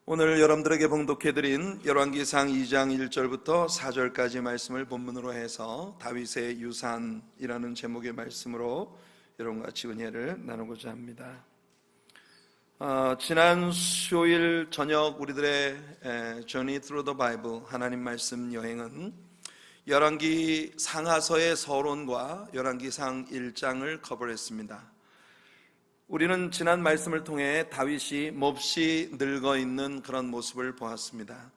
오늘 여러분들에게 봉독해드린 열왕기상 2장 1절부터 4절까지 말씀을 본문으로 해서 다윗의 유산이라는 제목의 말씀으로 여러분과 같이 은혜를 나누고자 합니다. 지난 수요일 저녁 우리들의 Journey Through the Bible 하나님 말씀 여행은 열왕기 상하서의 서론과 열왕기상 1장을 커버했습니다. 우리는 지난 말씀을 통해 다윗이 몹시 늙어있는 그런 모습을 보았습니다.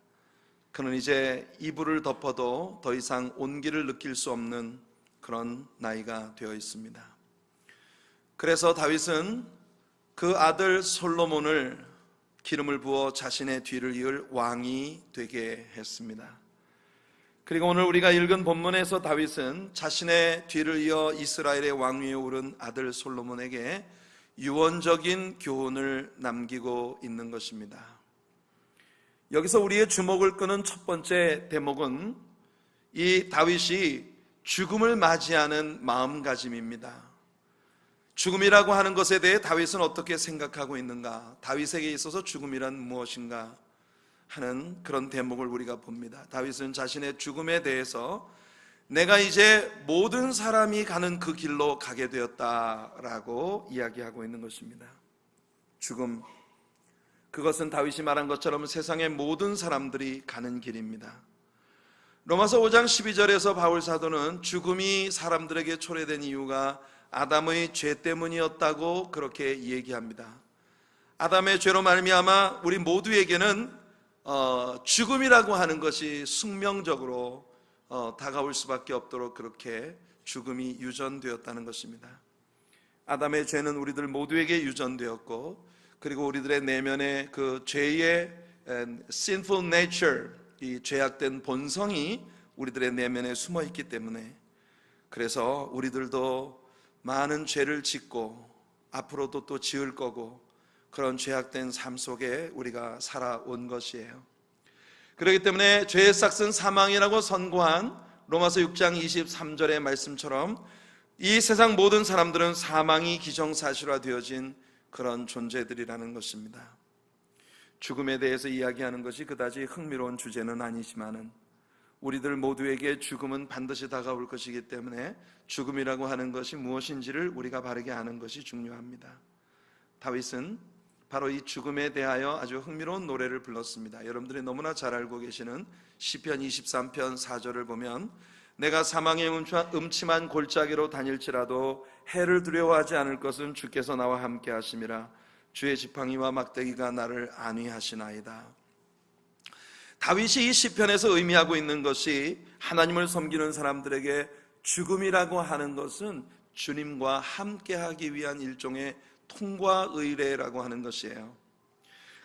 그는 이제 이불을 덮어도 더 이상 온기를 느낄 수 없는 그런 나이가 되어 있습니다. 그래서 다윗은 그 아들 솔로몬을 기름을 부어 자신의 뒤를 이을 왕이 되게 했습니다. 그리고 오늘 우리가 읽은 본문에서 다윗은 자신의 뒤를 이어 이스라엘의 왕위에 오른 아들 솔로몬에게 유언적인 교훈을 남기고 있는 것입니다. 여기서 우리의 주목을 끄는 첫 번째 대목은 이 다윗이 죽음을 맞이하는 마음가짐입니다. 죽음이라고 하는 것에 대해 다윗은 어떻게 생각하고 있는가? 다윗에게 있어서 죽음이란 무엇인가? 하는 그런 대목을 우리가 봅니다. 다윗은 자신의 죽음에 대해서 내가 이제 모든 사람이 가는 그 길로 가게 되었다라고 이야기하고 있는 것입니다. 죽음, 그것은 다윗이 말한 것처럼 세상의 모든 사람들이 가는 길입니다. 로마서 5장 12절에서 바울 사도는 죽음이 사람들에게 초래된 이유가 아담의 죄 때문이었다고 그렇게 얘기합니다. 아담의 죄로 말미암아 우리 모두에게는 죽음이라고 하는 것이 숙명적으로 다가올 수밖에 없도록 그렇게 죽음이 유전되었다는 것입니다. 아담의 죄는 우리들 모두에게 유전되었고, 그리고 우리들의 내면의 그 죄의 sinful nature, 이 죄악된 본성이 우리들의 내면에 숨어 있기 때문에, 그래서 우리들도 많은 죄를 짓고 앞으로도 또 지을 거고, 그런 죄악된 삶 속에 우리가 살아온 것이에요. 그렇기 때문에 죄의 싹은 사망이라고 선고한 로마서 6장 23절의 말씀처럼 이 세상 모든 사람들은 사망이 기정사실화되어진 그런 존재들이라는 것입니다. 죽음에 대해서 이야기하는 것이 그다지 흥미로운 주제는 아니지만은 우리들 모두에게 죽음은 반드시 다가올 것이기 때문에 죽음이라고 하는 것이 무엇인지를 우리가 바르게 아는 것이 중요합니다. 다윗은 바로 이 죽음에 대하여 아주 흥미로운 노래를 불렀습니다. 여러분들이 너무나 잘 알고 계시는 시편 23편 4절을 보면 내가 사망의 음침한 골짜기로 다닐지라도 해를 두려워하지 않을 것은 주께서 나와 함께 하심이라 주의 지팡이와 막대기가 나를 안위하시나이다. 다윗이 이 시편에서 의미하고 있는 것이 하나님을 섬기는 사람들에게 죽음이라고 하는 것은 주님과 함께하기 위한 일종의 통과 의례라고 하는 것이에요.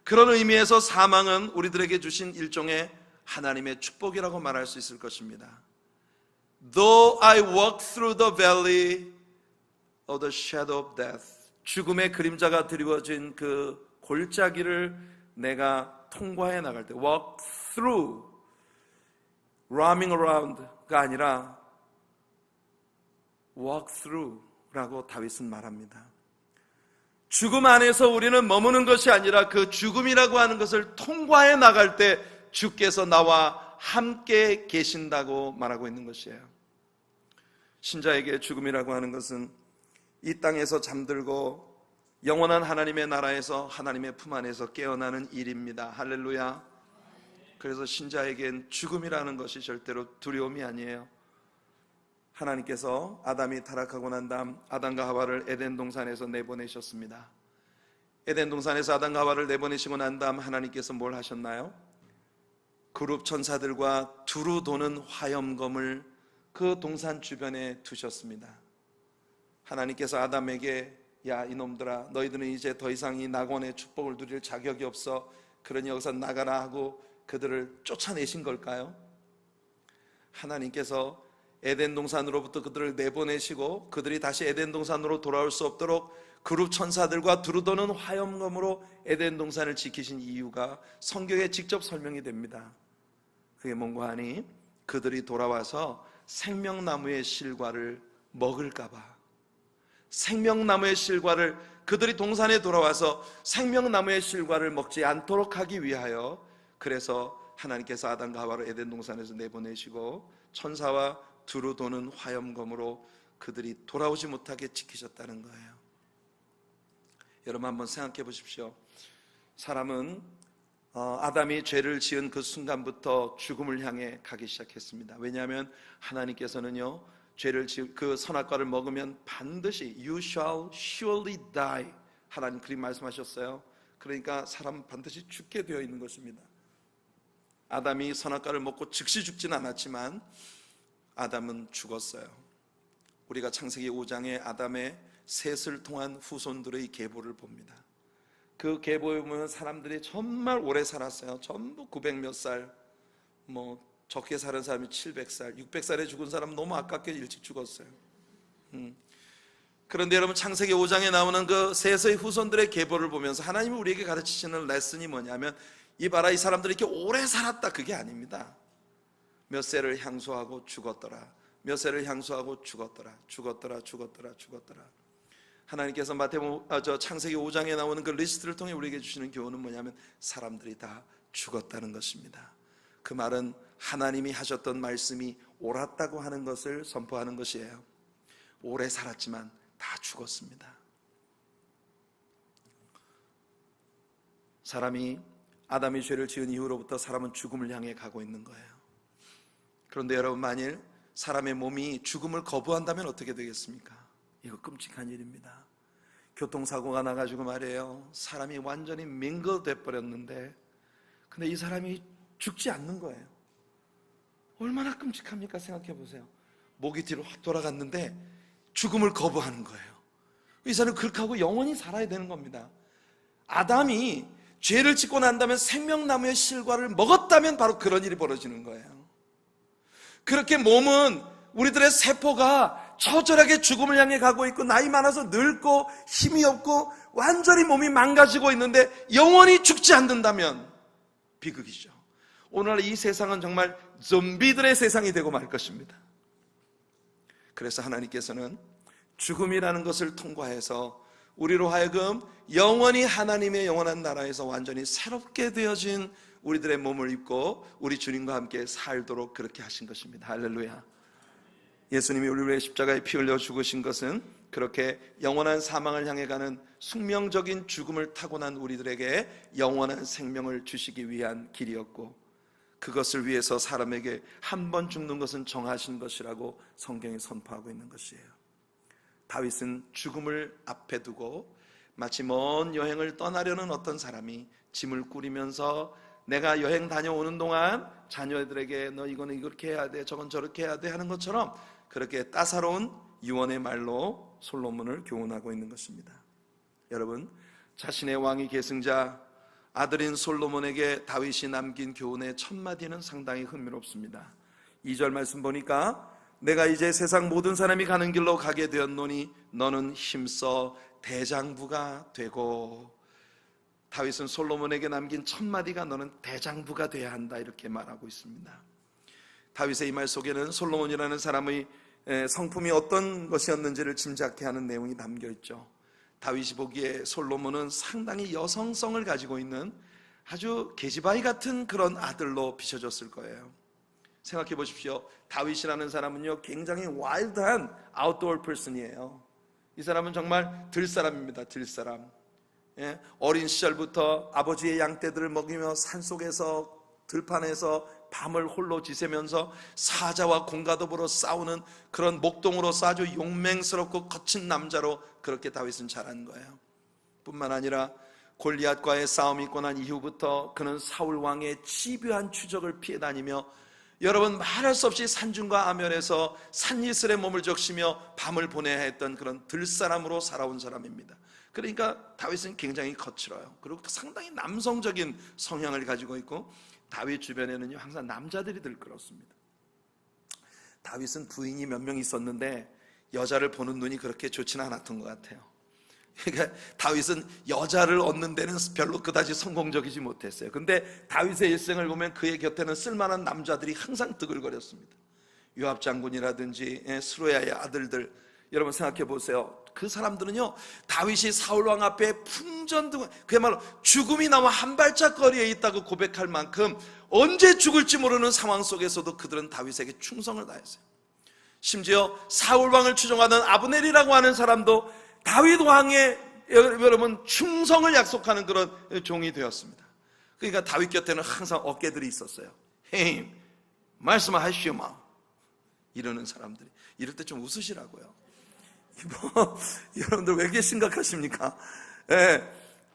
그런 의미에서 사망은 우리들에게 주신 일종의 하나님의 축복이라고 말할 수 있을 것입니다. Though I walk through the valley of the shadow of death, 죽음의 그림자가 드리워진 그 골짜기를 내가 통과해 나갈 때, walk through, roaming around가 아니라 walk through라고 다윗은 말합니다. 죽음 안에서 우리는 머무는 것이 아니라 그 죽음이라고 하는 것을 통과해 나갈 때 주께서 나와 함께 계신다고 말하고 있는 것이에요. 신자에게 죽음이라고 하는 것은 이 땅에서 잠들고 영원한 하나님의 나라에서 하나님의 품 안에서 깨어나는 일입니다. 할렐루야. 그래서 신자에겐 죽음이라는 것이 절대로 두려움이 아니에요. 하나님께서 아담이 타락하고 난 다음 아담과 하와를 에덴 동산에서 내보내셨습니다. 에덴 동산에서 아담과 하와를 내보내시고 난 다음 하나님께서 뭘 하셨나요? 그룹 천사들과 두루 도는 화염검을 그 동산 주변에 두셨습니다. 하나님께서 아담에게 야 이놈들아 너희들은 이제 더 이상 이 낙원의 축복을 누릴 자격이 없어 그러니 여기서 나가라 하고 그들을 쫓아내신 걸까요? 하나님께서 에덴 동산으로부터 그들을 내보내시고 그들이 다시 에덴 동산으로 돌아올 수 없도록 그룹 천사들과 두루도는 화염검으로 에덴 동산을 지키신 이유가 성경에 직접 설명이 됩니다. 그게 뭔가 하니 그들이 돌아와서 생명나무의 실과를 먹을까 봐, 생명나무의 실과를 그들이 동산에 돌아와서 생명나무의 실과를 먹지 않도록 하기 위하여, 그래서 하나님께서 아담과 하와를 에덴 동산에서 내보내시고 천사와 두루 도는 화염검으로 그들이 돌아오지 못하게 지키셨다는 거예요. 여러분 한번 생각해 보십시오. 사람은 아담이 죄를 지은 그 순간부터 죽음을 향해 가기 시작했습니다. 왜냐하면 하나님께서는요, 죄를 지은 그 선악과를 먹으면 반드시 You shall surely die, 하나님 그리 말씀하셨어요. 그러니까 사람은 반드시 죽게 되어 있는 것입니다. 아담이 선악과를 먹고 즉시 죽지는 않았지만 아담은 죽었어요. 우리가 창세기 5장에 아담의 셋을 통한 후손들의 계보를 봅니다. 그 계보에 보면 사람들이 정말 오래 살았어요. 전부 900몇 살, 적게 사는 사람이 700살, 600살에 죽은 사람은 너무 아깝게 일찍 죽었어요. 그런데 여러분, 창세기 5장에 나오는 그 셋의 후손들의 계보를 보면서 하나님이 우리에게 가르치시는 레슨이 뭐냐면, 이 봐라, 이 사람들이 이렇게 오래 살았다, 그게 아닙니다. 몇 세를 향수하고 죽었더라, 몇 세를 향수하고 죽었더라, 죽었더라. 하나님께서 창세기 5장에 나오는 그 리스트를 통해 우리에게 주시는 교훈은 뭐냐면, 사람들이 다 죽었다는 것입니다. 그 말은 하나님이 하셨던 말씀이 옳았다고 하는 것을 선포하는 것이에요. 오래 살았지만 다 죽었습니다. 아담이 죄를 지은 이후로부터 사람은 죽음을 향해 가고 있는 거예요. 그런데 여러분, 만일 사람의 몸이 죽음을 거부한다면 어떻게 되겠습니까? 이거 끔찍한 일입니다. 교통사고가 나가지고 말이에요, 사람이 완전히 밍글돼 버렸는데 근데 이 사람이 죽지 않는 거예요. 얼마나 끔찍합니까? 생각해 보세요. 목이 뒤로 확 돌아갔는데 죽음을 거부하는 거예요. 이 사람은 그렇게 하고 영원히 살아야 되는 겁니다. 아담이 죄를 짓고 난 다음에 생명나무의 실과를 먹었다면 바로 그런 일이 벌어지는 거예요. 그렇게 몸은, 우리들의 세포가 처절하게 죽음을 향해 가고 있고, 나이 많아서 늙고 힘이 없고 완전히 몸이 망가지고 있는데 영원히 죽지 않는다면 비극이죠. 오늘날 이 세상은 정말 좀비들의 세상이 되고 말 것입니다. 그래서 하나님께서는 죽음이라는 것을 통과해서 우리로 하여금 영원히 하나님의 영원한 나라에서 완전히 새롭게 되어진 우리들의 몸을 입고 우리 주님과 함께 살도록 그렇게 하신 것입니다. 할렐루야. 예수님이 우리를 위해 십자가에 피 흘려 죽으신 것은 그렇게 영원한 사망을 향해 가는 숙명적인 죽음을 타고난 우리들에게 영원한 생명을 주시기 위한 길이었고, 그것을 위해서 사람에게 한 번 죽는 것은 정하신 것이라고 성경이 선포하고 있는 것이에요. 다윗은 죽음을 앞에 두고 마치 먼 여행을 떠나려는 어떤 사람이 짐을 꾸리면서 내가 여행 다녀오는 동안 자녀들에게 너 이거는 이렇게 해야 돼, 저건 저렇게 해야 돼 하는 것처럼 그렇게 따사로운 유언의 말로 솔로몬을 교훈하고 있는 것입니다. 여러분, 자신의 왕위 계승자 아들인 솔로몬에게 다윗이 남긴 교훈의 첫 마디는 상당히 흥미롭습니다. 2절 말씀 보니까 내가 이제 세상 모든 사람이 가는 길로 가게 되었노니 너는 힘써 대장부가 되고, 다윗은 솔로몬에게 남긴 첫 마디가 너는 대장부가 돼야 한다, 이렇게 말하고 있습니다. 다윗의 이 말 속에는 솔로몬이라는 사람의 성품이 어떤 것이었는지를 짐작케 하는 내용이 담겨 있죠. 다윗이 보기에 솔로몬은 상당히 여성성을 가지고 있는 아주 계집아이 같은 그런 아들로 비춰졌을 거예요. 생각해 보십시오. 다윗이라는 사람은요, 굉장히 와일드한 아웃도어 퍼슨이에요. 이 사람은 정말 들사람입니다. 들사람. 어린 시절부터 아버지의 양떼들을 먹이며 산속에서 들판에서 밤을 홀로 지새면서 사자와 공가더불어 싸우는 그런 목동으로서 아주 용맹스럽고 거친 남자로 그렇게 다윗은 자란 거예요. 뿐만 아니라 골리앗과의 싸움이 있고 난 이후부터 그는 사울 왕의 집요한 추적을 피해 다니며, 여러분, 말할 수 없이 산중과 암열에서 산이슬에 몸을 적시며 밤을 보내야 했던 그런 들사람으로 살아온 사람입니다. 그러니까 다윗은 굉장히 거칠어요. 그리고 상당히 남성적인 성향을 가지고 있고, 다윗 주변에는요 항상 남자들이 들끓었습니다. 다윗은 부인이 몇 명 있었는데 여자를 보는 눈이 그렇게 좋지는 않았던 것 같아요. 그러니까 다윗은 여자를 얻는 데는 별로 그다지 성공적이지 못했어요. 근데 다윗의 일생을 보면 그의 곁에는 쓸만한 남자들이 항상 뜨글거렸습니다. 요압 장군이라든지 스루야의 아들들, 여러분 생각해 보세요. 그 사람들은요, 다윗이 사울왕 앞에 풍전등, 그야말로 죽음이 나와 한 발짝 거리에 있다고 고백할 만큼 언제 죽을지 모르는 상황 속에서도 그들은 다윗에게 충성을 다했어요. 심지어 사울왕을 추종하던 아브넬이라고 하는 사람도 다윗 왕의 여러분 충성을 약속하는 그런 종이 되었습니다. 그러니까 다윗 곁에는 항상 어깨들이 있었어요. 헤임, 말씀하시오 마, 이러는 사람들이. 이럴 때 좀 웃으시라고요. 여러분들 왜 이렇게 심각하십니까?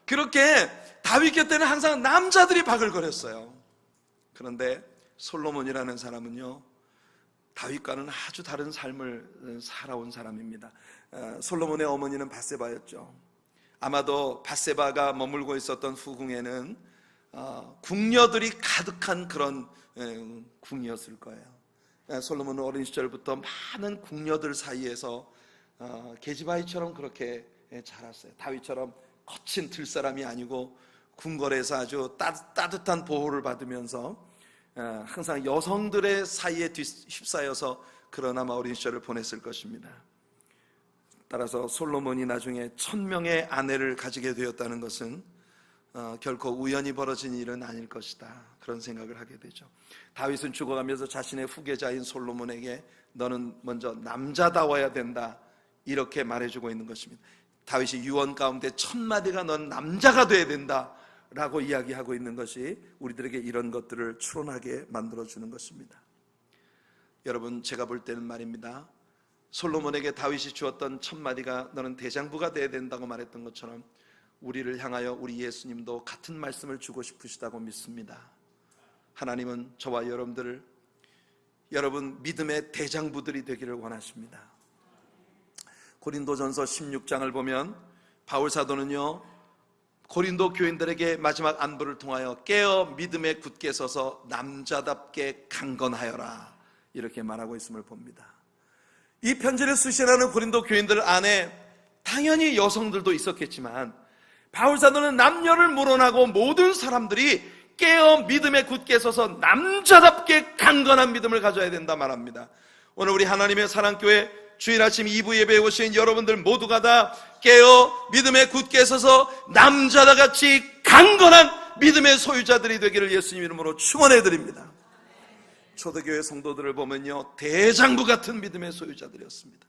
그렇게 다윗 곁에는 항상 남자들이 바글거렸어요. 그런데 솔로몬이라는 사람은요, 다윗과는 아주 다른 삶을 살아온 사람입니다. 솔로몬의 어머니는 밧세바였죠. 아마도 밧세바가 머물고 있었던 후궁에는 궁녀들이 가득한 그런 궁이었을 거예요. 솔로몬은 어린 시절부터 많은 궁녀들 사이에서 계집아이처럼 그렇게 자랐어요. 다윗처럼 거친 들사람이 아니고 궁궐에서 아주 따뜻한 보호를 받으면서 항상 여성들의 사이에 휩싸여서 그러나마 어린 시절을 보냈을 것입니다. 따라서 솔로몬이 나중에 1000명의 아내를 가지게 되었다는 것은 결코 우연히 벌어진 일은 아닐 것이다, 그런 생각을 하게 되죠. 다윗은 죽어가면서 자신의 후계자인 솔로몬에게 너는 먼저 남자다워야 된다, 이렇게 말해주고 있는 것입니다. 다윗이 유언 가운데 1000마디가 넌 남자가 돼야 된다 라고 이야기하고 있는 것이 우리들에게 이런 것들을 추론하게 만들어주는 것입니다. 여러분, 제가 볼 때는 말입니다, 솔로몬에게 다윗이 주었던 1000마디가 너는 대장부가 돼야 된다고 말했던 것처럼 우리를 향하여 우리 예수님도 같은 말씀을 주고 싶으시다고 믿습니다. 하나님은 저와 여러분들을 여러분 믿음의 대장부들이 되기를 원하십니다. 고린도전서 16장을 보면 바울 사도는요, 고린도 교인들에게 마지막 안부를 통하여 깨어 믿음에 굳게 서서 남자답게 강건하여라, 이렇게 말하고 있음을 봅니다. 이 편지를 수신하는 고린도 교인들 안에 당연히 여성들도 있었겠지만 바울 사도는 남녀를 물어나고 모든 사람들이 깨어 믿음에 굳게 서서 남자답게 강건한 믿음을 가져야 된다 말합니다. 오늘 우리 하나님의 사랑교회 주일 아침 2부 예배에 오신 여러분들 모두가 다 깨어 믿음에 굳게 서서 남자다같이 강건한 믿음의 소유자들이 되기를 예수님 이름으로 축원해드립니다. 초대교회 성도들을 보면요, 대장부 같은 믿음의 소유자들이었습니다.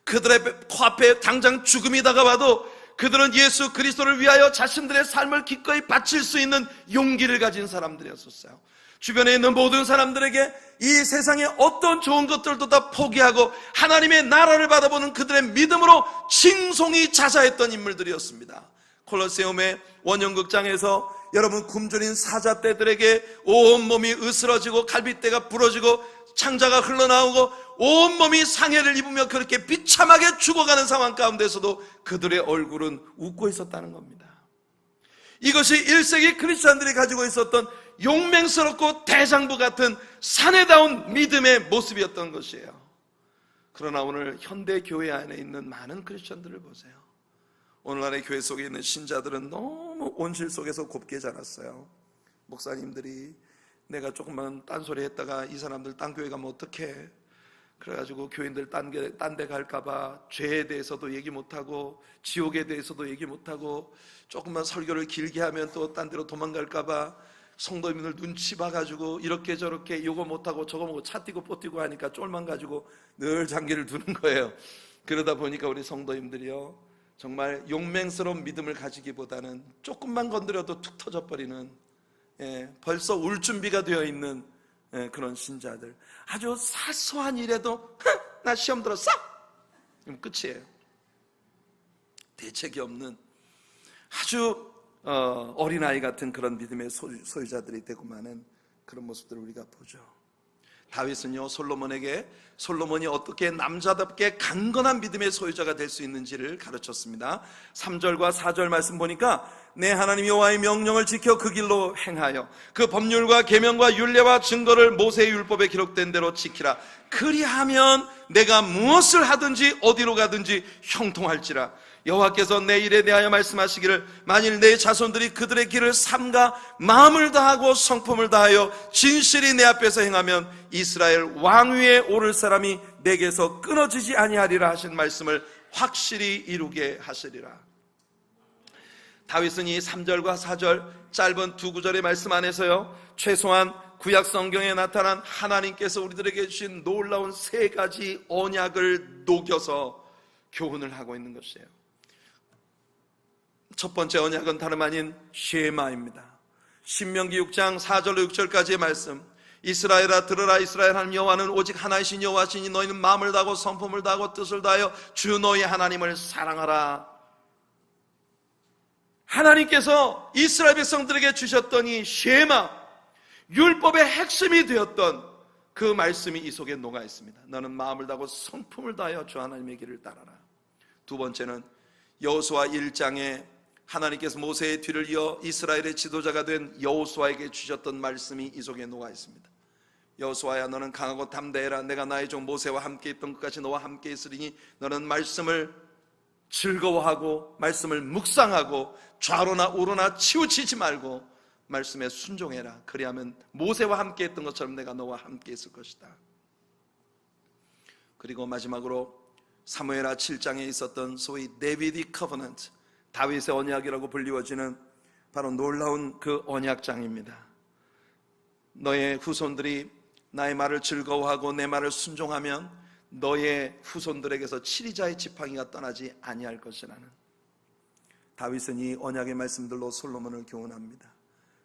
그들의 코앞에 당장 죽음이 다가와도 그들은 예수 그리스도를 위하여 자신들의 삶을 기꺼이 바칠 수 있는 용기를 가진 사람들이었어요. 주변에 있는 모든 사람들에게 이 세상의 어떤 좋은 것들도 다 포기하고 하나님의 나라를 바라보는 그들의 믿음으로 칭송이 자자했던 인물들이었습니다. 콜로세움의 원형극장에서 여러분 굶주린 사자떼들에게 온몸이 으스러지고 갈빗대가 부러지고 창자가 흘러나오고 온몸이 상해를 입으며 그렇게 비참하게 죽어가는 상황 가운데서도 그들의 얼굴은 웃고 있었다는 겁니다. 이것이 1세기 크리스찬들이 가지고 있었던 용맹스럽고 대장부 같은 사내다운 믿음의 모습이었던 것이에요. 그러나 오늘 현대 교회 안에 있는 많은 크리스찬들을 보세요. 오늘날의 교회 속에 있는 신자들은 너무 온실 속에서 곱게 자랐어요. 목사님들이 내가 조금만 딴소리 했다가 이 사람들 딴 교회 가면 어떡해, 그래가지고 교인들 딴 데 갈까봐 죄에 대해서도 얘기 못하고 지옥에 대해서도 얘기 못하고 조금만 설교를 길게 하면 또 딴 데로 도망갈까봐 성도님들 눈치 봐가지고 이렇게 저렇게 요거 못하고 저거 못하고 차 띄고 뽀 띄고 하니까 쫄만 가지고 늘 장기를 두는 거예요. 그러다 보니까 우리 성도님들이요, 정말 용맹스러운 믿음을 가지기보다는 조금만 건드려도 툭 터져버리는, 벌써 울 준비가 되어 있는 그런 신자들. 아주 사소한 일에도 나 시험 들었어? 그럼 끝이에요. 대책이 없는 아주 어린아이 같은 그런 믿음의 소유자들이 되고 마는 그런 모습들을 우리가 보죠. 다윗은요, 솔로몬이 어떻게 남자답게 강건한 믿음의 소유자가 될 수 있는지를 가르쳤습니다. 3절과 4절 말씀 보니까 내 하나님 여호와의 명령을 지켜 그 길로 행하여 그 법률과 계명과 율례와 증거를 모세의 율법에 기록된 대로 지키라. 그리하면 내가 무엇을 하든지 어디로 가든지 형통할지라. 여호와께서 내 일에 대하여 말씀하시기를 만일 내 자손들이 그들의 길을 삼가 마음을 다하고 성품을 다하여 진실이 내 앞에서 행하면 이스라엘 왕위에 오를 사람이 내게서 끊어지지 아니하리라 하신 말씀을 확실히 이루게 하시리라. 다윗은 이 3절과 4절 짧은 두 구절의 말씀 안에서요, 최소한 구약 성경에 나타난 하나님께서 우리들에게 주신 놀라운 세 가지 언약을 녹여서 교훈을 하고 있는 것이에요. 첫 번째 언약은 다름 아닌 쉐마입니다. 신명기 6장 4절로 6절까지의 말씀, 이스라엘아 들으라. 이스라엘 하나님 여호와는 오직 하나이신 여호와시니 너희는 마음을 다하고 성품을 다하고 뜻을 다하여 주 너희 하나님을 사랑하라. 하나님께서 이스라엘 백성들에게 주셨던 이 쉐마, 율법의 핵심이 되었던 그 말씀이 이 속에 녹아 있습니다. 너는 마음을 다하고 성품을 다하여 주 하나님의 길을 따라라. 두 번째는 여호수아 1장에 하나님께서 모세의 뒤를 이어 이스라엘의 지도자가 된 여호수아에게 주셨던 말씀이 이 속에 녹아 있습니다. 여호수아야, 너는 강하고 담대해라. 내가 나의 종 모세와 함께 있던 것까지 너와 함께 있으리니 너는 말씀을 즐거워하고 말씀을 묵상하고 좌로나 우로나 치우치지 말고 말씀에 순종해라. 그리하면 모세와 함께 했던 것처럼 내가 너와 함께 있을 것이다. 그리고 마지막으로 사무엘하 7장에 있었던 소위 데비디 커버넌트, 다윗의 언약이라고 불리워지는 바로 놀라운 그 언약장입니다. 너의 후손들이 나의 말을 즐거워하고 내 말을 순종하면 너의 후손들에게서 치리자의 지팡이가 떠나지 아니할 것이라는, 다윗은 이 언약의 말씀들로 솔로몬을 교훈합니다.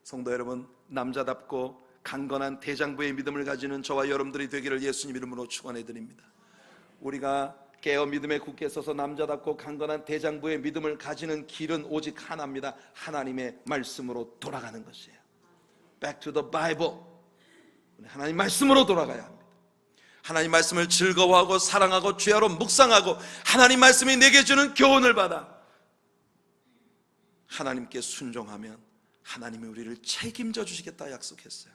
성도 여러분, 남자답고 강건한 대장부의 믿음을 가지는 저와 여러분들이 되기를 예수님 이름으로 축원해 드립니다. 우리가 깨어 믿음에 굳게 서서 남자답고 강건한 대장부의 믿음을 가지는 길은 오직 하나입니다. 하나님의 말씀으로 돌아가는 것이에요. Back to the Bible. 하나님 말씀으로 돌아가야 합니다. 하나님 말씀을 즐거워하고 사랑하고 주야로 묵상하고 하나님 말씀이 내게 주는 교훈을 받아 하나님께 순종하면 하나님이 우리를 책임져 주시겠다 약속했어요.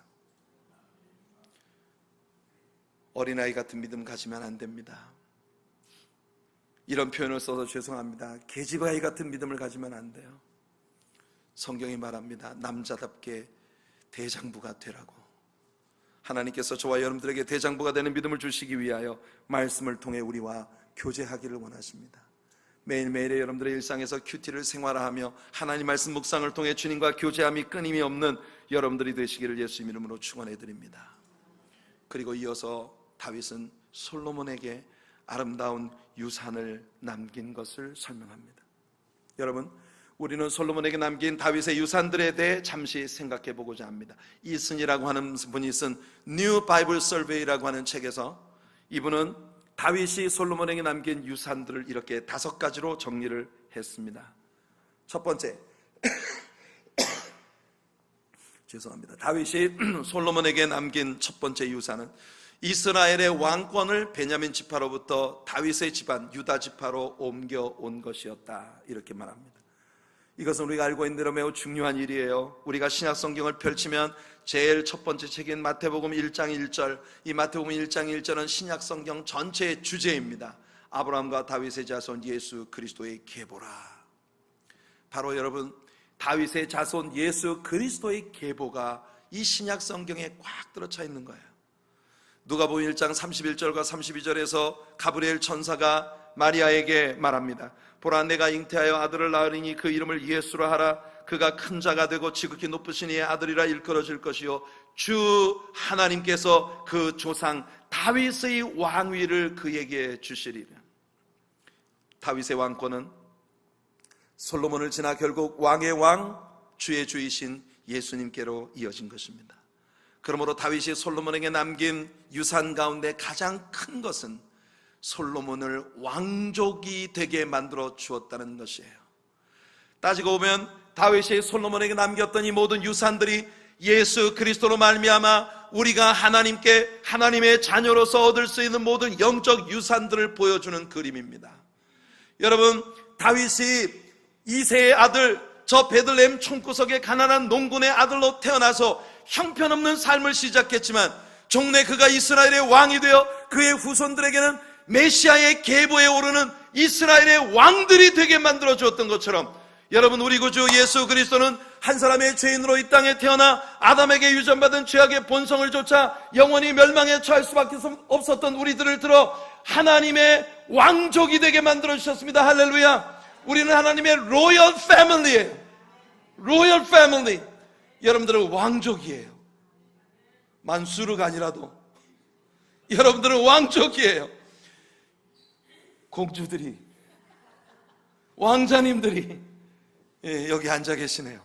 어린아이 같은 믿음 가지면 안 됩니다. 이런 표현을 써서 죄송합니다. 계집아이 같은 믿음을 가지면 안 돼요. 성경이 말합니다. 남자답게 대장부가 되라고. 하나님께서 저와 여러분들에게 대장부가 되는 믿음을 주시기 위하여 말씀을 통해 우리와 교제하기를 원하십니다. 매일매일의 여러분들의 일상에서 큐티를 생활하며 하나님 말씀 묵상을 통해 주님과 교제함이 끊임이 없는 여러분들이 되시기를 예수님 이름으로 축원해 드립니다. 그리고 이어서 다윗은 솔로몬에게 아름다운 유산을 남긴 것을 설명합니다. 여러분, 우리는 솔로몬에게 남긴 다윗의 유산들에 대해 잠시 생각해 보고자 합니다. 이슨이라고 하는 분이 쓴 New Bible Survey라고 하는 책에서 이분은 다윗이 솔로몬에게 남긴 유산들을 이렇게 5가지로 정리를 했습니다. 첫 번째, 죄송합니다. 다윗이 솔로몬에게 남긴 첫 번째 유산은 이스라엘의 왕권을 베냐민 지파로부터 다윗의 집안 유다 지파로 옮겨온 것이었다, 이렇게 말합니다. 이것은 우리가 알고 있는 대로 매우 중요한 일이에요. 우리가 신약 성경을 펼치면 제일 첫 번째 책인 마태복음 1장 1절, 이 마태복음 1장 1절은 신약 성경 전체의 주제입니다. 아브라함과 다윗의 자손 예수 그리스도의 계보라. 바로 여러분, 다윗의 자손 예수 그리스도의 계보가 이 신약 성경에 꽉 들어차 있는 거예요. 누가복음 1장 31절과 32절에서 가브리엘 천사가 마리아에게 말합니다. 보라, 내가 잉태하여 아들을 낳으리니 그 이름을 예수라 하라. 그가 큰 자가 되고 지극히 높으신 이의 아들이라 일컬어질 것이요 주 하나님께서 그 조상 다윗의 왕위를 그에게 주시리라. 다윗의 왕권은 솔로몬을 지나 결국 왕의 왕, 주의 주이신 예수님께로 이어진 것입니다. 그러므로 다윗이 솔로몬에게 남긴 유산 가운데 가장 큰 것은 솔로몬을 왕족이 되게 만들어 주었다는 것이에요. 따지고 보면 다윗이 솔로몬에게 남겼던 이 모든 유산들이 예수 그리스도로 말미암아 우리가 하나님께 하나님의 자녀로서 얻을 수 있는 모든 영적 유산들을 보여주는 그림입니다. 여러분, 다윗이 이새의 아들, 저 베들레헴 총구석의 가난한 농군의 아들로 태어나서 형편없는 삶을 시작했지만 종래 그가 이스라엘의 왕이 되어 그의 후손들에게는 메시아의 계보에 오르는 이스라엘의 왕들이 되게 만들어 주었던 것처럼, 여러분, 우리 구주 예수 그리스도는 한 사람의 죄인으로 이 땅에 태어나 아담에게 유전받은 죄악의 본성을 쫓아 영원히 멸망에 처할 수밖에 없었던 우리들을 들어 하나님의 왕족이 되게 만들어 주셨습니다. 할렐루야. 우리는 하나님의 로열 패밀리예요. 로열 패밀리. 여러분들은 왕족이에요. 만수르가 아니라도 여러분들은 왕족이에요. 공주들이, 왕자님들이 여기 앉아 계시네요.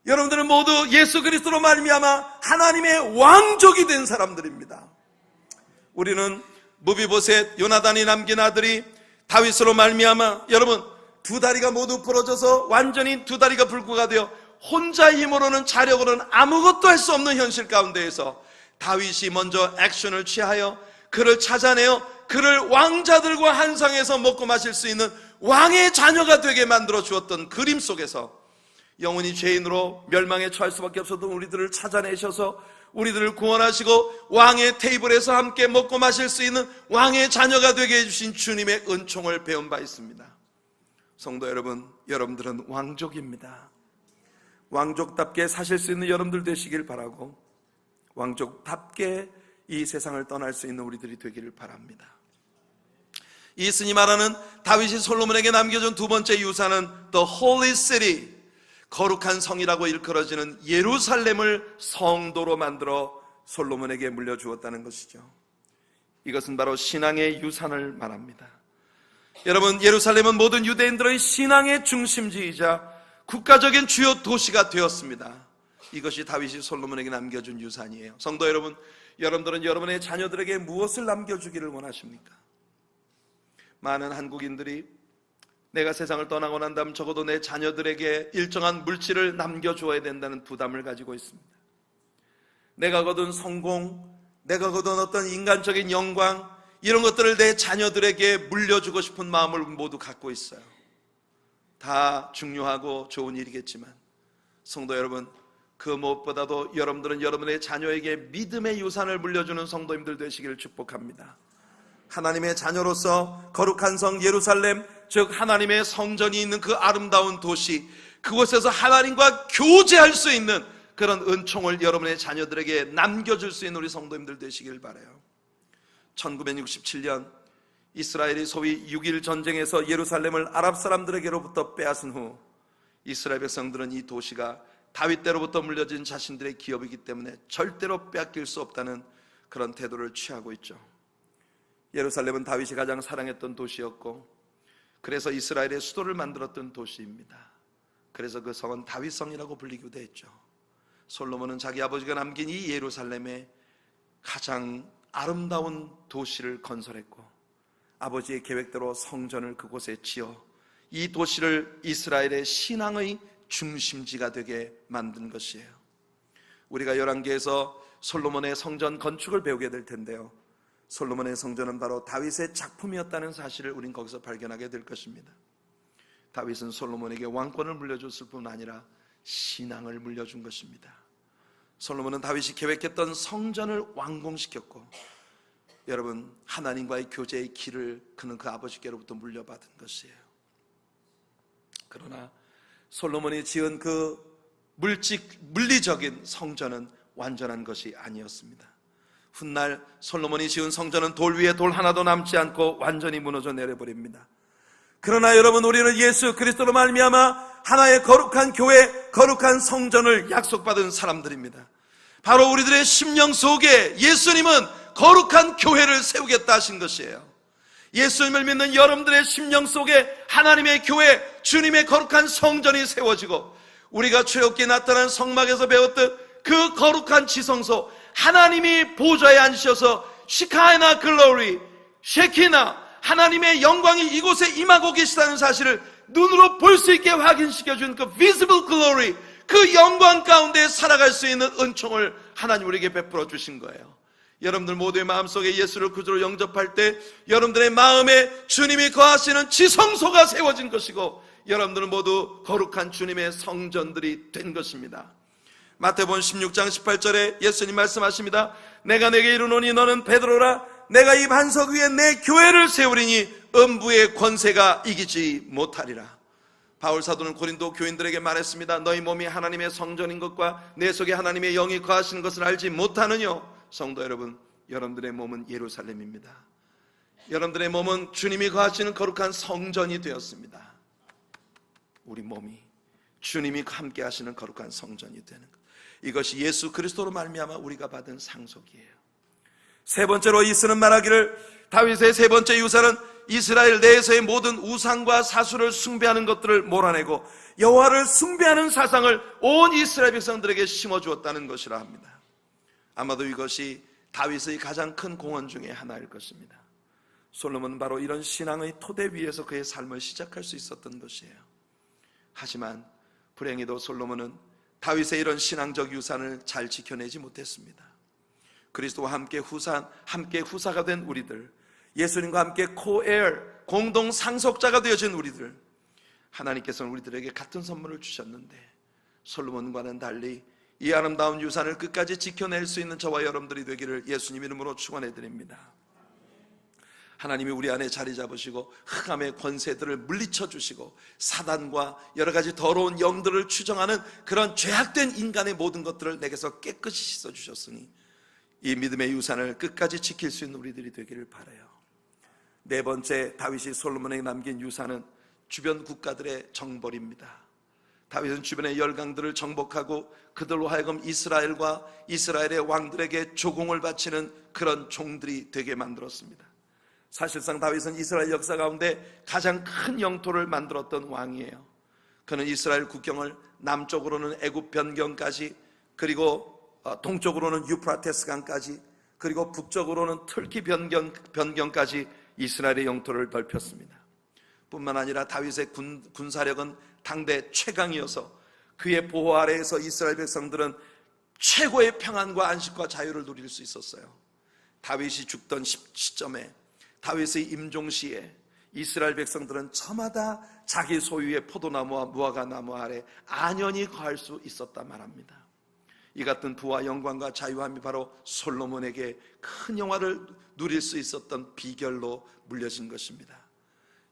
여러분들은 모두 예수 그리스도로 말미암아 하나님의 왕족이 된 사람들입니다. 우리는 무비보셋, 요나단이 남긴 아들이 다윗으로 말미암아 여러분 두 다리가 모두 부러져서 완전히 두 다리가 불구가 되어 혼자 힘으로는 자력으로는 아무것도 할 수 없는 현실 가운데에서 다윗이 먼저 액션을 취하여 그를 찾아내어 그를 왕자들과 한 상에서 먹고 마실 수 있는 왕의 자녀가 되게 만들어 주었던 그림 속에서 영원히 죄인으로 멸망에 처할 수밖에 없었던 우리들을 찾아내셔서 우리들을 구원하시고 왕의 테이블에서 함께 먹고 마실 수 있는 왕의 자녀가 되게 해주신 주님의 은총을 배운 바 있습니다. 성도 여러분, 여러분들은 왕족입니다. 왕족답게 사실 수 있는 여러분들 되시길 바라고 왕족답게 이 세상을 떠날 수 있는 우리들이 되기를 바랍니다. 이스니 말하는 다윗이 솔로몬에게 남겨준 두 번째 유산은 The Holy City, 거룩한 성이라고 일컬어지는 예루살렘을 성도로 만들어 솔로몬에게 물려주었다는 것이죠. 이것은 바로 신앙의 유산을 말합니다. 여러분, 예루살렘은 모든 유대인들의 신앙의 중심지이자 국가적인 주요 도시가 되었습니다. 이것이 다윗이 솔로몬에게 남겨준 유산이에요. 성도 여러분, 여러분들은 여러분의 자녀들에게 무엇을 남겨주기를 원하십니까? 많은 한국인들이 내가 세상을 떠나고 난 다음 적어도 내 자녀들에게 일정한 물질을 남겨주어야 된다는 부담을 가지고 있습니다. 내가 거둔 성공, 내가 거둔 어떤 인간적인 영광, 이런 것들을 내 자녀들에게 물려주고 싶은 마음을 모두 갖고 있어요. 다 중요하고 좋은 일이겠지만 성도 여러분, 그 무엇보다도 여러분들은 여러분의 자녀에게 믿음의 유산을 물려주는 성도님들 되시기를 축복합니다. 하나님의 자녀로서 거룩한 성 예루살렘, 즉 하나님의 성전이 있는 그 아름다운 도시, 그곳에서 하나님과 교제할 수 있는 그런 은총을 여러분의 자녀들에게 남겨줄 수 있는 우리 성도님들 되시길 바라요. 1967년 이스라엘이 소위 6.1 전쟁에서 예루살렘을 아랍 사람들에게로부터 빼앗은 후 이스라엘 백성들은 이 도시가 다윗 때로부터 물려진 자신들의 기업이기 때문에 절대로 빼앗길 수 없다는 그런 태도를 취하고 있죠. 예루살렘은 다윗이 가장 사랑했던 도시였고 그래서 이스라엘의 수도를 만들었던 도시입니다. 그래서 그 성은 다윗성이라고 불리기도 했죠. 솔로몬은 자기 아버지가 남긴 이 예루살렘에 가장 아름다운 도시를 건설했고 아버지의 계획대로 성전을 그곳에 지어 이 도시를 이스라엘의 신앙의 중심지가 되게 만든 것이에요. 우리가 열왕기에서 솔로몬의 성전 건축을 배우게 될 텐데요, 솔로몬의 성전은 바로 다윗의 작품이었다는 사실을 우린 거기서 발견하게 될 것입니다. 다윗은 솔로몬에게 왕권을 물려줬을 뿐 아니라 신앙을 물려준 것입니다. 솔로몬은 다윗이 계획했던 성전을 완공시켰고 여러분, 하나님과의 교제의 길을 그는 그 아버지께로부터 물려받은 것이에요. 그러나 솔로몬이 지은 그 물리적인 성전은 완전한 것이 아니었습니다. 훗날 솔로몬이 지은 성전은 돌 위에 돌 하나도 남지 않고 완전히 무너져 내려버립니다. 그러나 여러분, 우리는 예수 그리스도로 말미암아 하나의 거룩한 교회, 거룩한 성전을 약속받은 사람들입니다. 바로 우리들의 심령 속에 예수님은 거룩한 교회를 세우겠다 하신 것이에요. 예수님을 믿는 여러분들의 심령 속에 하나님의 교회, 주님의 거룩한 성전이 세워지고 우리가 최옥기에 나타난 성막에서 배웠듯 그 거룩한 지성소, 하나님이 보좌에 앉으셔서 시카이나 글로리, 셰키나, 하나님의 영광이 이곳에 임하고 계시다는 사실을 눈으로 볼 수 있게 확인시켜준 그 visible glory, 그 영광 가운데 살아갈 수 있는 은총을 하나님 우리에게 베풀어 주신 거예요. 여러분들 모두의 마음속에 예수를 구주로 영접할 때 여러분들의 마음에 주님이 거하시는 지성소가 세워진 것이고 여러분들은 모두 거룩한 주님의 성전들이 된 것입니다. 마태복음 16장 18절에 예수님 말씀하십니다. 내가 내게 이르노니 너는 베드로라, 내가 이 반석 위에 내 교회를 세우리니 음부의 권세가 이기지 못하리라. 바울 사도는 고린도 교인들에게 말했습니다. 너희 몸이 하나님의 성전인 것과 내 속에 하나님의 영이 거하시는 것을 알지 못하느뇨? 성도 여러분, 여러분들의 몸은 예루살렘입니다. 여러분들의 몸은 주님이 거하시는 거룩한 성전이 되었습니다. 우리 몸이 주님이 함께 하시는 거룩한 성전이 되는 것, 이것이 예수 그리스도로 말미암아 우리가 받은 상속이에요. 세 번째로 이스는 말하기를, 다윗의 세 번째 유산은 이스라엘 내에서의 모든 우상과 사수를 숭배하는 것들을 몰아내고 여호와를 숭배하는 사상을 온 이스라엘 백성들에게 심어주었다는 것이라 합니다. 아마도 이것이 다윗의 가장 큰 공헌 중에 하나일 것입니다. 솔로몬은 바로 이런 신앙의 토대 위에서 그의 삶을 시작할 수 있었던 것이에요. 하지만 불행히도 솔로몬은 다윗의 이런 신앙적 유산을 잘 지켜내지 못했습니다. 그리스도와 함께 후사가 된 우리들, 예수님과 함께 코에어, 공동 상속자가 되어진 우리들, 하나님께서는 우리들에게 같은 선물을 주셨는데 솔로몬과는 달리 이 아름다운 유산을 끝까지 지켜낼 수 있는 저와 여러분들이 되기를 예수님 이름으로 축원해 드립니다. 하나님이 우리 안에 자리 잡으시고 흑암의 권세들을 물리쳐 주시고 사단과 여러 가지 더러운 영들을 추정하는 그런 죄악된 인간의 모든 것들을 내게서 깨끗이 씻어 주셨으니 이 믿음의 유산을 끝까지 지킬 수 있는 우리들이 되기를 바라요. 네 번째, 다윗이 솔로몬에게 남긴 유산은 주변 국가들의 정벌입니다. 다윗은 주변의 열강들을 정복하고 그들로 하여금 이스라엘과 이스라엘의 왕들에게 조공을 바치는 그런 종들이 되게 만들었습니다. 사실상 다윗은 이스라엘 역사 가운데 가장 큰 영토를 만들었던 왕이에요. 그는 이스라엘 국경을 남쪽으로는 애굽 변경까지, 그리고 동쪽으로는 유프라테스 강까지, 그리고 북쪽으로는 터키 변경까지 이스라엘의 영토를 넓혔습니다. 뿐만 아니라 다윗의 군사력은 당대 최강이어서 그의 보호 아래에서 이스라엘 백성들은 최고의 평안과 안식과 자유를 누릴 수 있었어요. 다윗이 죽던 시점에, 다윗의 임종시에 이스라엘 백성들은 저마다 자기 소유의 포도나무와 무화과나무 아래 안연히 거할 수 있었단 말합니다. 이 같은 부와 영광과 자유함이 바로 솔로몬에게 큰 영화를 누릴 수 있었던 비결로 물려진 것입니다.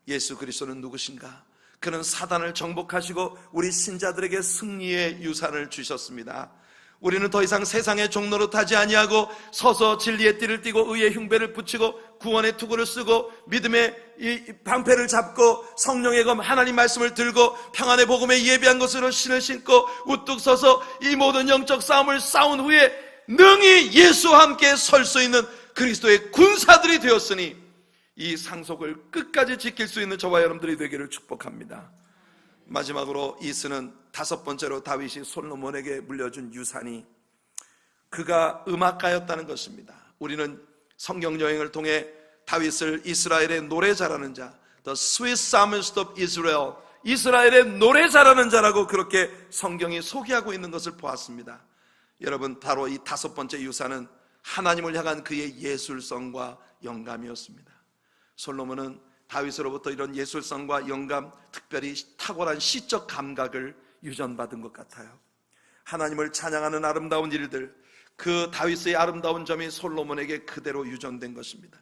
예수 그리스도는 누구신가? 그는 사단을 정복하시고 우리 신자들에게 승리의 유산을 주셨습니다. 우리는 더 이상 세상의 종로로 타지 아니하고 서서 진리의 띠를 띠고 의의 흉배를 붙이고 구원의 투구를 쓰고 믿음의 이 방패를 잡고 성령의 검 하나님 말씀을 들고 평안의 복음에 예비한 것으로 신을 신고 우뚝 서서 이 모든 영적 싸움을 싸운 후에 능히 예수와 함께 설 수 있는 그리스도의 군사들이 되었으니 이 상속을 끝까지 지킬 수 있는 저와 여러분들이 되기를 축복합니다. 마지막으로 이스는 다섯 번째로 다윗이 솔로몬에게 물려준 유산이 그가 음악가였다는 것입니다. 우리는 성경 여행을 통해 다윗을 이스라엘의 노래 잘하는 자, The Sweet Psalmist of Israel, 이스라엘의 노래 잘하는 자라고 그렇게 성경이 소개하고 있는 것을 보았습니다. 여러분, 바로 이 다섯 번째 유산은 하나님을 향한 그의 예술성과 영감이었습니다. 솔로몬은 다윗으로부터 이런 예술성과 영감, 특별히 탁월한 시적 감각을 유전받은 것 같아요. 하나님을 찬양하는 아름다운 일들, 그 다윗의 아름다운 점이 솔로몬에게 그대로 유전된 것입니다.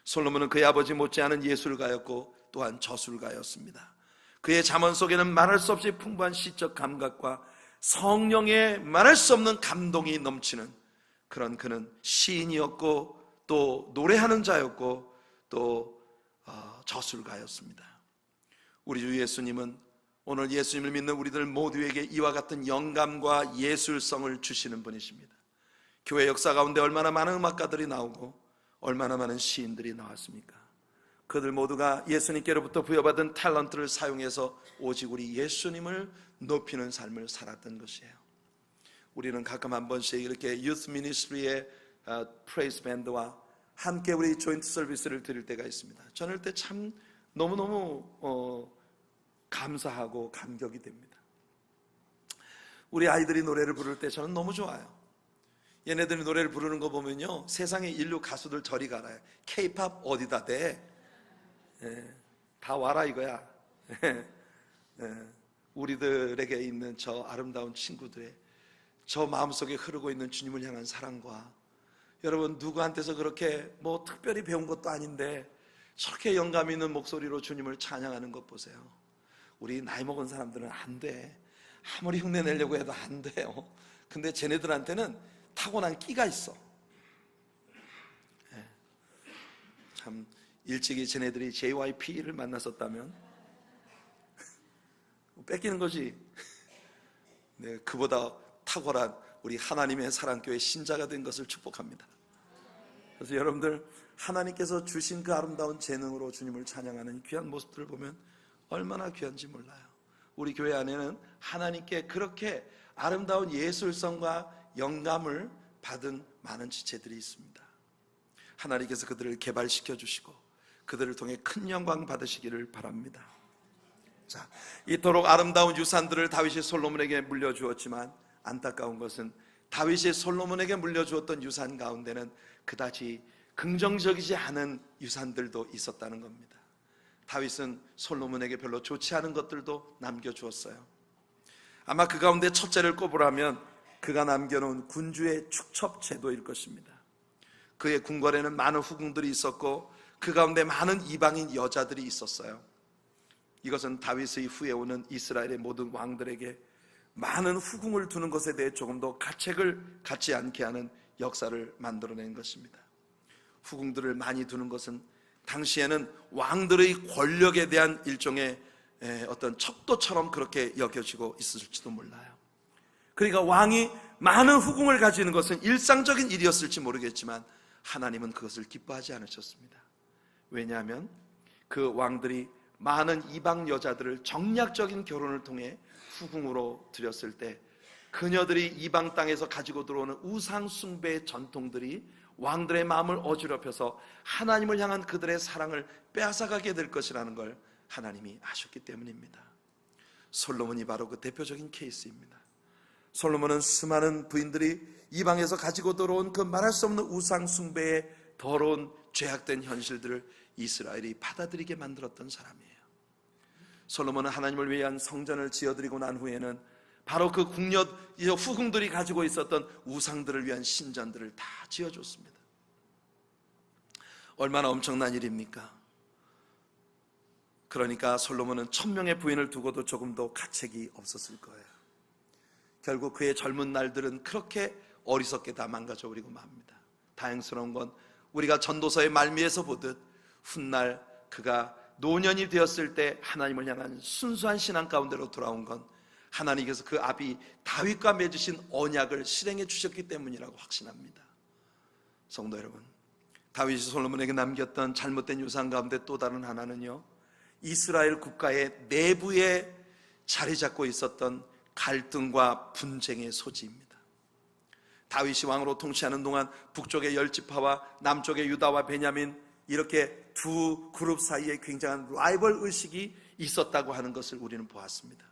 솔로몬은 그의 아버지 못지않은 예술가였고 또한 저술가였습니다. 그의 잠언 속에는 말할 수 없이 풍부한 시적 감각과 성령의 말할 수 없는 감동이 넘치는 그런 그는 시인이었고 또 노래하는 자였고 또 저술가였습니다. 우리 주 예수님은 오늘 예수님을 믿는 우리들 모두에게 이와 같은 영감과 예술성을 주시는 분이십니다. 교회 역사 가운데 얼마나 많은 음악가들이 나오고 얼마나 많은 시인들이 나왔습니까? 그들 모두가 예수님께로부터 부여받은 탤런트를 사용해서 오직 우리 예수님을 높이는 삶을 살았던 것이에요. 우리는 가끔 한 번씩 이렇게 유스 미니스트리의 프레이스 밴드와 함께 우리 조인트 서비스를 드릴 때가 있습니다. 저는 그때 참 너무너무 감사하고 감격이 됩니다. 우리 아이들이 노래를 부를 때 저는 너무 좋아요. 얘네들이 노래를 부르는 거 보면요, 세상의 인류 가수들 저리 가라. K-팝 어디다 대? 다 와라 이거야. 우리들에게 있는 저 아름다운 친구들의 저 마음속에 흐르고 있는 주님을 향한 사랑과, 여러분 누구한테서 그렇게 뭐 특별히 배운 것도 아닌데 저렇게 영감 있는 목소리로 주님을 찬양하는 것 보세요. 우리 나이 먹은 사람들은 안 돼. 아무리 흉내 내려고 해도 안 돼요. 근데 쟤네들한테는 타고난 끼가 있어. 참 일찍이 쟤네들이 JYP를 만났었다면 뺏기는 거지. 네, 그보다 탁월한 우리 하나님의 사랑교회 신자가 된 것을 축복합니다. 그래서 여러분들, 하나님께서 주신 그 아름다운 재능으로 주님을 찬양하는 귀한 모습들을 보면 얼마나 귀한지 몰라요. 우리 교회 안에는 하나님께 그렇게 아름다운 예술성과 영감을 받은 많은 지체들이 있습니다. 하나님께서 그들을 개발시켜 주시고 그들을 통해 큰 영광 받으시기를 바랍니다. 자, 이토록 아름다운 유산들을 다윗이 솔로몬에게 물려주었지만 안타까운 것은 다윗이 솔로몬에게 물려주었던 유산 가운데는 그다지 긍정적이지 않은 유산들도 있었다는 겁니다. 다윗은 솔로몬에게 별로 좋지 않은 것들도 남겨주었어요. 아마 그 가운데 첫째를 꼽으라면 그가 남겨놓은 군주의 축첩 제도일 것입니다. 그의 궁궐에는 많은 후궁들이 있었고 그 가운데 많은 이방인 여자들이 있었어요. 이것은 다윗의 후에 오는 이스라엘의 모든 왕들에게 많은 후궁을 두는 것에 대해 조금 더 가책을 갖지 않게 하는 역사를 만들어낸 것입니다. 후궁들을 많이 두는 것은 당시에는 왕들의 권력에 대한 일종의 어떤 척도처럼 그렇게 여겨지고 있을지도 몰라요. 그러니까 왕이 많은 후궁을 가지는 것은 일상적인 일이었을지 모르겠지만 하나님은 그것을 기뻐하지 않으셨습니다. 왜냐하면 그 왕들이 많은 이방 여자들을 정략적인 결혼을 통해 후궁으로 들였을 때 그녀들이 이방 땅에서 가지고 들어오는 우상 숭배의 전통들이 왕들의 마음을 어지럽혀서 하나님을 향한 그들의 사랑을 빼앗아가게 될 것이라는 걸 하나님이 아셨기 때문입니다. 솔로몬이 바로 그 대표적인 케이스입니다. 솔로몬은 수많은 부인들이 이방에서 가지고 들어온 그 말할 수 없는 우상 숭배의 더러운 죄악된 현실들을 이스라엘이 받아들이게 만들었던 사람이에요. 솔로몬은 하나님을 위한 성전을 지어드리고 난 후에는 바로 그 궁녀 후궁들이 가지고 있었던 우상들을 위한 신전들을 다 지어줬습니다. 얼마나 엄청난 일입니까? 그러니까 솔로몬은 1000명의 부인을 두고도 조금 더 가책이 없었을 거예요. 결국 그의 젊은 날들은 그렇게 어리석게 다 망가져버리고 맙니다. 다행스러운 건 우리가 전도서의 말미에서 보듯 훗날 그가 노년이 되었을 때 하나님을 향한 순수한 신앙 가운데로 돌아온 건 하나님께서 그 아비 다윗과 맺으신 언약을 실행해 주셨기 때문이라고 확신합니다. 성도 여러분, 다윗이 솔로몬에게 남겼던 잘못된 유산 가운데 또 다른 하나는요, 이스라엘 국가의 내부에 자리 잡고 있었던 갈등과 분쟁의 소지입니다. 다윗이 왕으로 통치하는 동안 북쪽의 10지파와 남쪽의 유다와 베냐민, 이렇게 두 그룹 사이에 굉장한 라이벌 의식이 있었다고 하는 것을 우리는 보았습니다.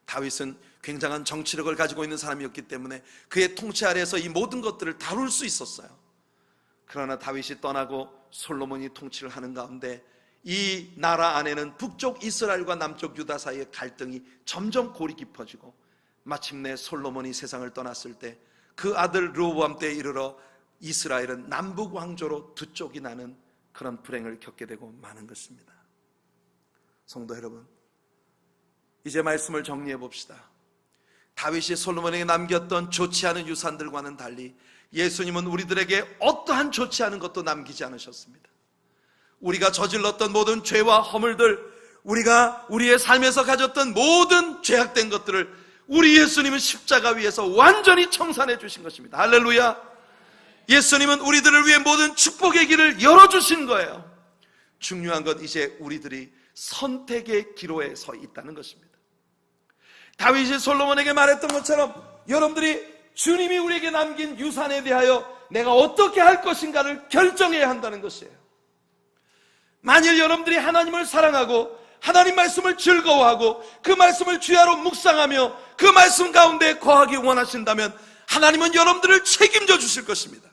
다윗은 굉장한 정치력을 가지고 있는 사람이었기 때문에 그의 통치 아래에서 이 모든 것들을 다룰 수 있었어요. 그러나 다윗이 떠나고 솔로몬이 통치를 하는 가운데 이 나라 안에는 북쪽 이스라엘과 남쪽 유다 사이의 갈등이 점점 골이 깊어지고 마침내 솔로몬이 세상을 떠났을 때 그 아들 르호보암 때에 이르러 이스라엘은 남북 왕조로 두 쪽이 나는 그런 불행을 겪게 되고 마는 것입니다. 성도 여러분, 이제 말씀을 정리해 봅시다. 다윗이 솔로몬에게 남겼던 좋지 않은 유산들과는 달리 예수님은 우리들에게 어떠한 좋지 않은 것도 남기지 않으셨습니다. 우리가 저질렀던 모든 죄와 허물들, 우리가 우리의 삶에서 가졌던 모든 죄악된 것들을 우리 예수님은 십자가 위에서 완전히 청산해 주신 것입니다. 할렐루야. 예수님은 우리들을 위해 모든 축복의 길을 열어주신 거예요. 중요한 건 이제 우리들이 선택의 기로에 서 있다는 것입니다. 다윗이 솔로몬에게 말했던 것처럼 여러분들이 주님이 우리에게 남긴 유산에 대하여 내가 어떻게 할 것인가를 결정해야 한다는 것이에요. 만일 여러분들이 하나님을 사랑하고 하나님 말씀을 즐거워하고 그 말씀을 주야로 묵상하며 그 말씀 가운데 거하기 원하신다면 하나님은 여러분들을 책임져 주실 것입니다.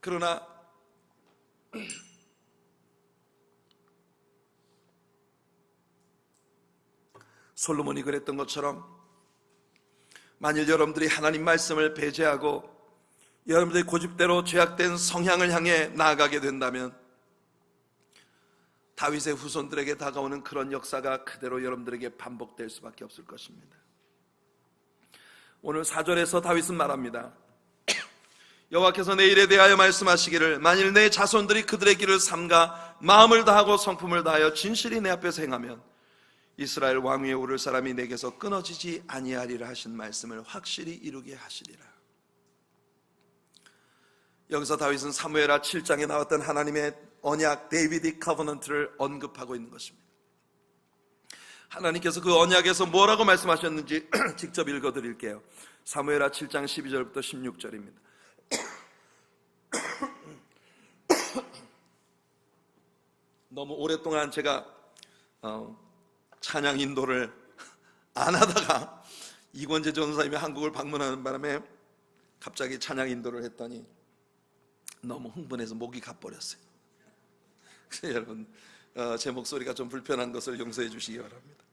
그러나 솔로몬이 그랬던 것처럼 만일 여러분들이 하나님 말씀을 배제하고 여러분들의 고집대로 죄악된 성향을 향해 나아가게 된다면 다윗의 후손들에게 다가오는 그런 역사가 그대로 여러분들에게 반복될 수밖에 없을 것입니다. 오늘 4절에서 다윗은 말합니다. 여호와께서 내 일에 대하여 말씀하시기를 만일 내 자손들이 그들의 길을 삼가 마음을 다하고 성품을 다하여 진실이 내 앞에서 행하면 이스라엘 왕위에 오를 사람이 내게서 끊어지지 아니하리라 하신 말씀을 확실히 이루게 하시리라. 여기서 다윗은 사무엘하 7장에 나왔던 하나님의 언약 데이비딕 커버넌트를 언급하고 있는 것입니다. 하나님께서 그 언약에서 뭐라고 말씀하셨는지 직접 읽어드릴게요. 사무엘하 7장 12절부터 16절입니다. 너무 오랫동안 제가 찬양 인도를 안 하다가 이권재 전사님이 한국을 방문하는 바람에 갑자기 찬양 인도를 했더니 너무 흥분해서 목이 가버렸어요. 그래서 여러분 제 목소리가 좀 불편한 것을 용서해 주시기 바랍니다.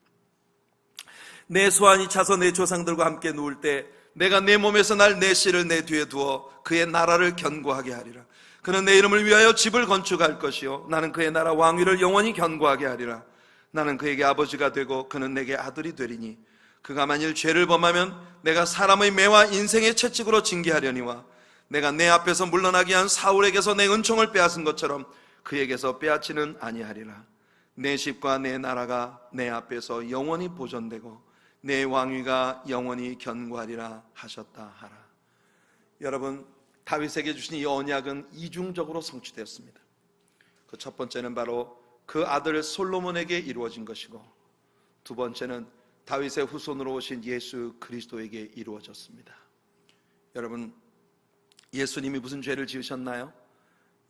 내 소환이 차서 내 조상들과 함께 누울 때 내가 내 몸에서 날 내 씨를 내 뒤에 두어 그의 나라를 견고하게 하리라. 그는 내 이름을 위하여 집을 건축할 것이요 나는 그의 나라 왕위를 영원히 견고하게 하리라. 나는 그에게 아버지가 되고 그는 내게 아들이 되리니 그가 만일 죄를 범하면 내가 사람의 매와 인생의 채찍으로 징계하려니와 내가 내 앞에서 물러나게 한 사울에게서 내 은총을 빼앗은 것처럼 그에게서 빼앗지는 아니하리라. 내 집과 내 나라가 내 앞에서 영원히 보존되고 내 왕위가 영원히 견고하리라 하셨다 하라. 여러분, 다윗에게 주신 이 언약은 이중적으로 성취되었습니다. 그 첫 번째는 바로 그 아들 솔로몬에게 이루어진 것이고, 두 번째는 다윗의 후손으로 오신 예수 그리스도에게 이루어졌습니다. 여러분, 예수님이 무슨 죄를 지으셨나요?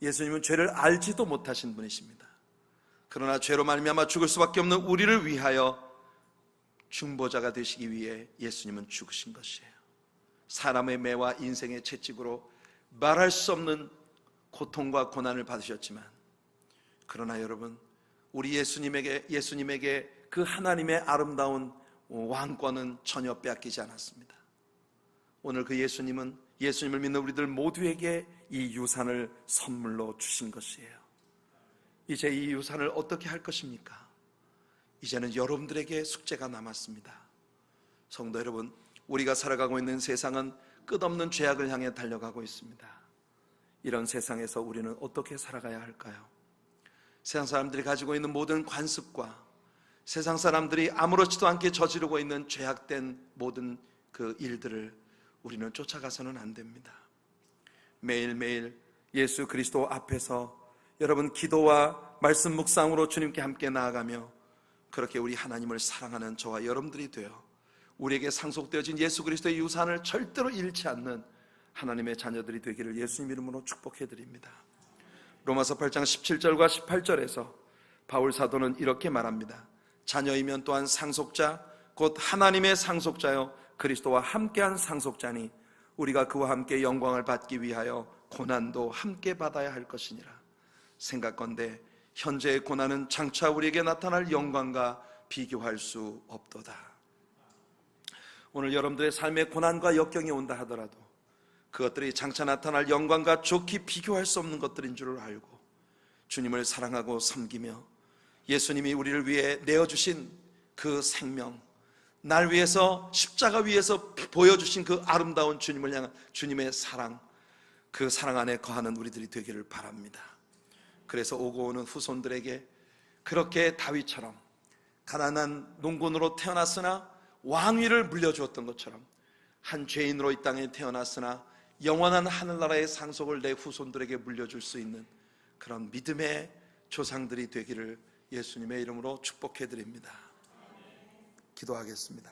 예수님은 죄를 알지도 못하신 분이십니다. 그러나 죄로 말미암아 죽을 수밖에 없는 우리를 위하여 중보자가 되시기 위해 예수님은 죽으신 것이에요. 사람의 매와 인생의 채찍으로 말할 수 없는 고통과 고난을 받으셨지만, 그러나 여러분, 우리 예수님에게 그 하나님의 아름다운 왕권은 전혀 빼앗기지 않았습니다. 오늘 그 예수님을 믿는 우리들 모두에게 이 유산을 선물로 주신 것이에요. 이제 이 유산을 어떻게 할 것입니까? 이제는 여러분들에게 숙제가 남았습니다. 성도 여러분, 우리가 살아가고 있는 세상은 끝없는 죄악을 향해 달려가고 있습니다. 이런 세상에서 우리는 어떻게 살아가야 할까요? 세상 사람들이 가지고 있는 모든 관습과 세상 사람들이 아무렇지도 않게 저지르고 있는 죄악된 모든 그 일들을 우리는 쫓아가서는 안 됩니다. 매일매일 예수 그리스도 앞에서 여러분 기도와 말씀 묵상으로 주님께 함께 나아가며 그렇게 우리 하나님을 사랑하는 저와 여러분들이 되어 우리에게 상속되어진 예수 그리스도의 유산을 절대로 잃지 않는 하나님의 자녀들이 되기를 예수님 이름으로 축복해드립니다. 로마서 8장 17절과 18절에서 바울 사도는 이렇게 말합니다. 자녀이면 또한 상속자 곧 하나님의 상속자요 그리스도와 함께한 상속자니 우리가 그와 함께 영광을 받기 위하여 고난도 함께 받아야 할 것이니라. 생각건대 현재의 고난은 장차 우리에게 나타날 영광과 비교할 수 없도다. 오늘 여러분들의 삶에 고난과 역경이 온다 하더라도 그것들이 장차 나타날 영광과 좋게 비교할 수 없는 것들인 줄 알고 주님을 사랑하고 섬기며 예수님이 우리를 위해 내어주신 그 생명, 날 위해서 십자가 위에서 보여주신 그 아름다운 주님을 향한 주님의 사랑, 그 사랑 안에 거하는 우리들이 되기를 바랍니다. 그래서 오고 오는 후손들에게 그렇게 다윗처럼 가난한 농군으로 태어났으나 왕위를 물려주었던 것처럼 한 죄인으로 이 땅에 태어났으나 영원한 하늘나라의 상속을 내 후손들에게 물려줄 수 있는 그런 믿음의 조상들이 되기를 예수님의 이름으로 축복해드립니다. 기도하겠습니다.